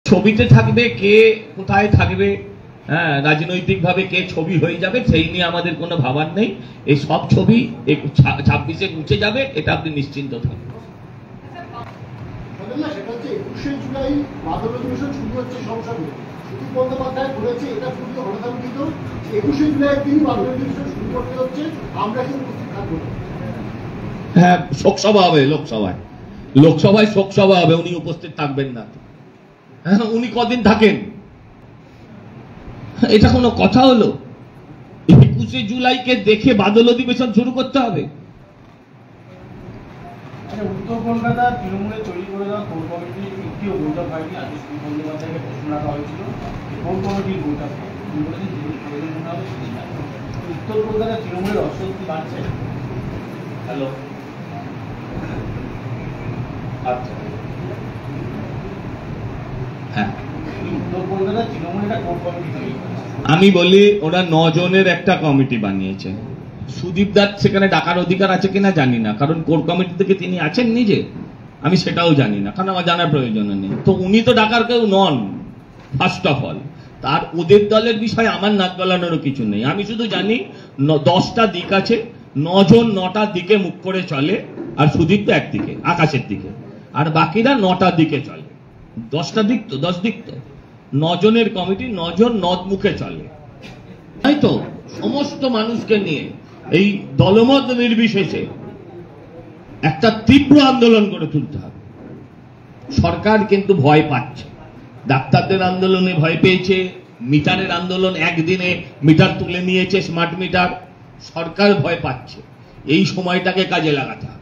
ছবিতে থাকবে কে কোথায় থাকবে, হ্যাঁ, রাজনৈতিকভাবে কে ছবি হয়ে যাবে সেই নিয়ে আমাদের কোনো ভাবার নেই। এই সব ছবি 26-এ মুছে যাবে, এটা আপনি নিশ্চিন্ত থাকবেন। হ্যাঁ, শোকসভা হবে লোকসভায় শোকসভা হবে, উনি উপস্থিত থাকবেন না। হ্যাঁ, উনি কদিন থাকেন? এটা কোনো কথা হলো? 21শে জুলাইকে দেখে বাদল অধিবেশন শুরু করতে হবে? উত্তর কলকাতা তৃণমূলে তৈরি করে দেওয়া কোর কমিটির একটিও বৈঠক হয়নি। আজকে শ্রী বন্দ্যোপাধ্যায়কে প্রশ্ন রাখা হয়েছিল কোর কমিটির বৈঠক উত্তর কলকাতা তৃণমূলের অস্বস্তি বাড়ছে। হ্যালো, আচ্ছা, হ্যাঁ, উত্তর কলকাতা তৃণমূল একটা কোর কমিটি তৈরি করেছে। আমি বলি ওরা 9 জনের একটা কমিটি বানিয়েছে। সুদীপ দাস সেখানে ডাকার অধিকার আছে কিনা জানি না, কারণ কোর কমিটি থেকে তিনি আছেন নিজে, আমি সেটাও জানি না, কারণ আমার জানার প্রয়োজন নেই। তো উনি তো ডাকার কেউ নন ফার্স্ট অফ অল। তার ওদের দলের বিষয়ে আমার নাক গলানোরও কিছু নেই। আমি শুধু জানি 10টা দিক আছে, 9 জন 9টা দিকে মুখ করে চলে, আর সুদীপ তো একদিকে আকাশের দিকে, আর বাকিরা 9টা দিকে চলে। 10টা দিক তো 10 দিক তো 9 জনের কমিটি, 9 জন 9 মুখে চলে, তাই তো। সমস্ত মানুষকে নিয়ে এই দলমত নির্বিশেষে একটা তীব্র আন্দোলন করে তুলতে হবে। সরকার কিন্তু ভয় পাচ্ছে, ডাক্তারদের আন্দোলনে ভয় পেয়েছে, মিটারের আন্দোলন, একদিনে মিটার তুলে নিয়েছে, স্মার্ট মিটার। সরকার ভয় পাচ্ছে, এই সময়টাকে কাজে লাগাতে হবে।